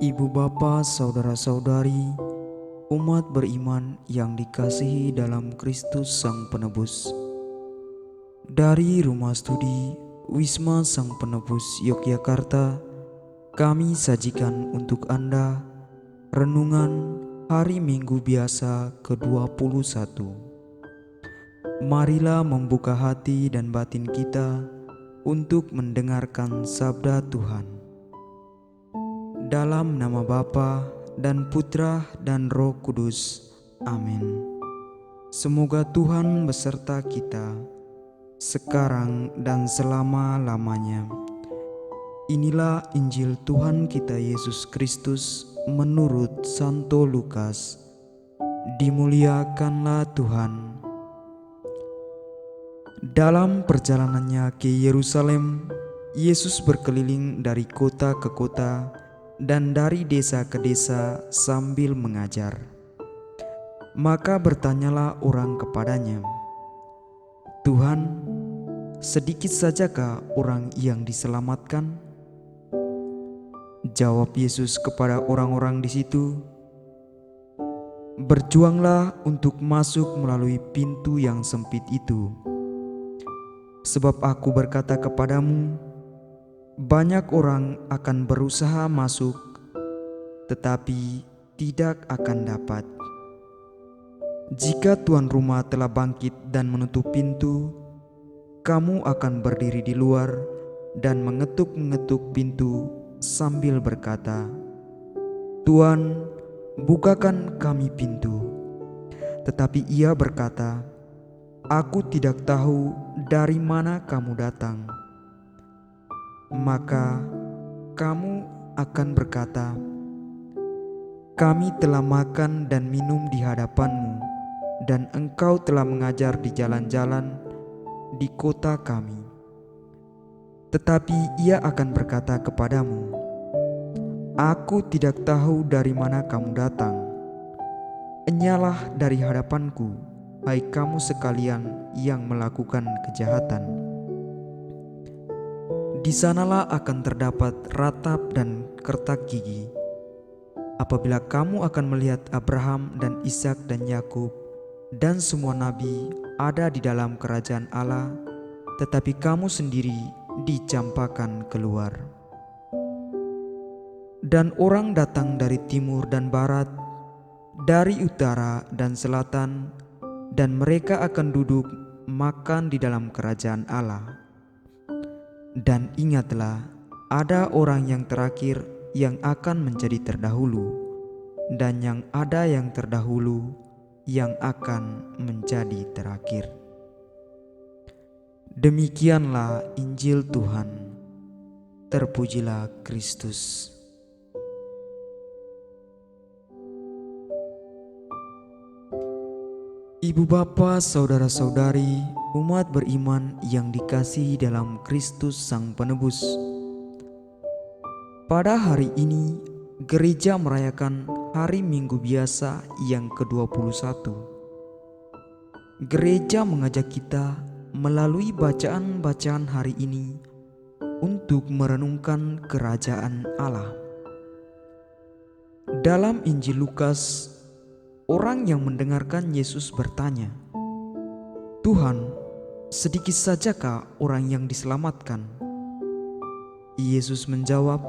Ibu bapa, saudara-saudari, umat beriman yang dikasihi dalam Kristus Sang Penebus. Dari Rumah Studi Wisma Sang Penebus Yogyakarta, kami sajikan untuk Anda renungan hari Minggu biasa ke-21. Marilah membuka hati dan batin kita untuk mendengarkan sabda Tuhan. Dalam nama Bapa dan Putra dan Roh Kudus. Amin. Semoga Tuhan beserta kita sekarang dan selama-lamanya. Inilah Injil Tuhan kita Yesus Kristus menurut Santo Lukas. Dimuliakanlah Tuhan. Dalam perjalanannya ke Yerusalem, Yesus berkeliling dari kota ke kota dan dari desa ke desa sambil mengajar. Maka bertanyalah orang kepadanya, "Tuhan, sedikit sajakah orang yang diselamatkan?" Jawab Yesus kepada orang-orang di situ, "Berjuanglah untuk masuk melalui pintu yang sempit itu. Sebab aku berkata kepadamu, banyak orang akan berusaha masuk, tetapi tidak akan dapat. Jika tuan rumah telah bangkit dan menutup pintu, kamu akan berdiri di luar dan mengetuk-mengetuk pintu sambil berkata, 'Tuan, bukakan kami pintu.' Tetapi ia berkata, 'Aku tidak tahu dari mana kamu datang.' Maka kamu akan berkata, 'Kami telah makan dan minum di hadapanmu, dan engkau telah mengajar di jalan-jalan di kota kami.' Tetapi ia akan berkata kepadamu, 'Aku tidak tahu dari mana kamu datang. Enyahlah dari hadapanku, hai kamu sekalian yang melakukan kejahatan.' Di sanalah akan terdapat ratap dan kertak gigi, apabila kamu akan melihat Abraham dan Ishak dan Yakub dan semua nabi ada di dalam kerajaan Allah, tetapi kamu sendiri dicampakkan keluar. Dan orang datang dari timur dan barat, dari utara dan selatan, dan mereka akan duduk makan di dalam kerajaan Allah. Dan ingatlah, ada orang yang terakhir yang akan menjadi terdahulu, dan yang ada yang terdahulu yang akan menjadi terakhir." Demikianlah Injil Tuhan. Terpujilah Kristus. Ibu bapa, saudara-saudari, umat beriman yang dikasihi dalam Kristus Sang Penebus. Pada hari ini, gereja merayakan hari Minggu biasa yang ke-21. Gereja mengajak kita melalui bacaan-bacaan hari ini untuk merenungkan kerajaan Allah. Dalam Injil Lukas, orang yang mendengarkan Yesus bertanya, "Tuhan, sedikit sajakah orang yang diselamatkan?" Yesus menjawab,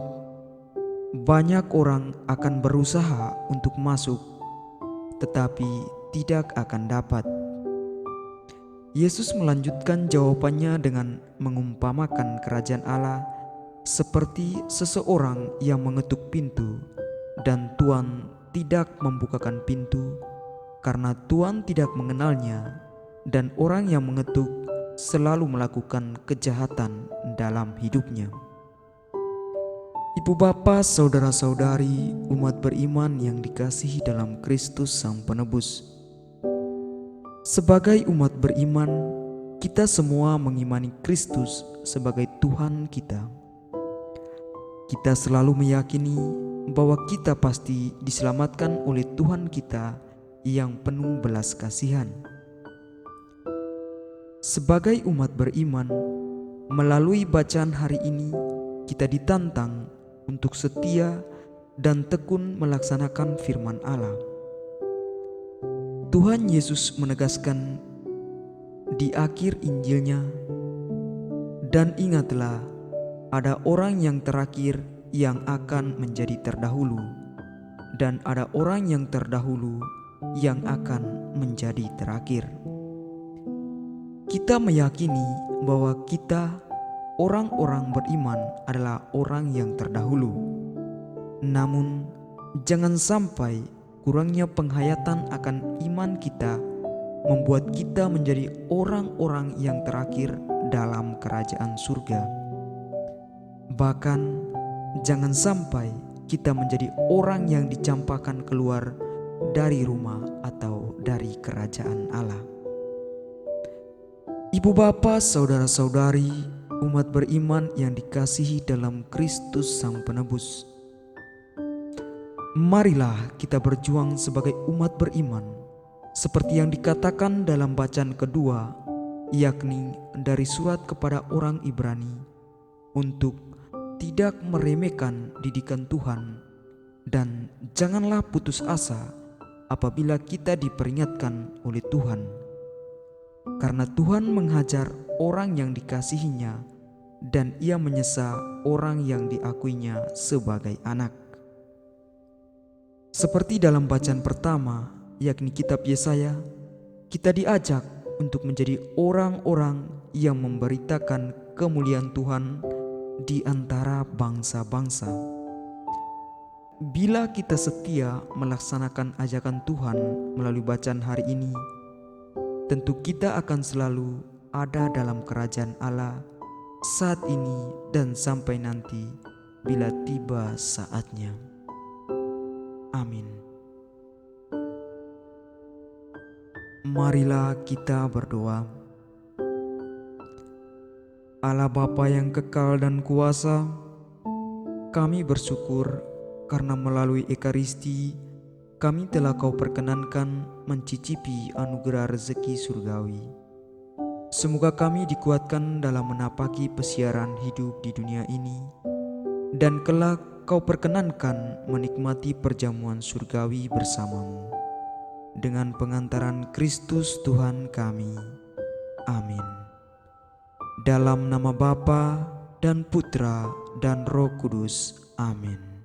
"Banyak orang akan berusaha untuk masuk, tetapi tidak akan dapat." Yesus melanjutkan jawabannya dengan mengumpamakan kerajaan Allah seperti seseorang yang mengetuk pintu dan Tuan tidak membukakan pintu karena Tuan tidak mengenalnya, dan orang yang mengetuk selalu melakukan kejahatan dalam hidupnya. Ibu bapa, saudara-saudari, umat beriman yang dikasihi dalam Kristus Sang Penebus. Sebagai umat beriman, kita semua mengimani Kristus sebagai Tuhan kita. Kita selalu meyakini bahwa kita pasti diselamatkan oleh Tuhan kita yang penuh belas kasihan. Sebagai umat beriman, melalui bacaan hari ini kita ditantang untuk setia dan tekun melaksanakan firman Allah. Tuhan Yesus menegaskan di akhir Injilnya, "Dan ingatlah, ada orang yang terakhir yang akan menjadi terdahulu, dan ada orang yang terdahulu yang akan menjadi terakhir." Kita meyakini bahwa kita, orang-orang beriman, adalah orang yang terdahulu. Namun, jangan sampai kurangnya penghayatan akan iman kita membuat kita menjadi orang-orang yang terakhir dalam kerajaan surga. Bahkan, jangan sampai kita menjadi orang yang dicampakkan keluar dari rumah atau dari kerajaan Allah. Ibu bapa, saudara-saudari, umat beriman yang dikasihi dalam Kristus Sang Penebus, marilah kita berjuang sebagai umat beriman seperti yang dikatakan dalam bacaan kedua, yakni dari surat kepada orang Ibrani, untuk tidak meremehkan didikan Tuhan, dan janganlah putus asa apabila kita diperingatkan oleh Tuhan, karena Tuhan menghajar orang yang dikasihinya dan Ia menyesa orang yang diakuinya sebagai anak. Seperti dalam bacaan pertama, yakni kitab Yesaya, kita diajak untuk menjadi orang-orang yang memberitakan kemuliaan Tuhan di antara bangsa-bangsa. Bila kita setia melaksanakan ajakan Tuhan melalui bacaan hari ini, tentu kita akan selalu ada dalam kerajaan Allah saat ini dan sampai nanti bila tiba saatnya. Amin. Marilah kita berdoa. Allah Bapa yang kekal dan kuasa, kami bersyukur karena melalui Ekaristi kami telah Kau perkenankan mencicipi anugerah rezeki surgawi. Semoga kami dikuatkan dalam menapaki pesiaran hidup di dunia ini, dan kelak Kau perkenankan menikmati perjamuan surgawi bersamamu. Dengan pengantaran Kristus Tuhan kami. Amin. Dalam nama Bapa dan Putra dan Roh Kudus. Amin.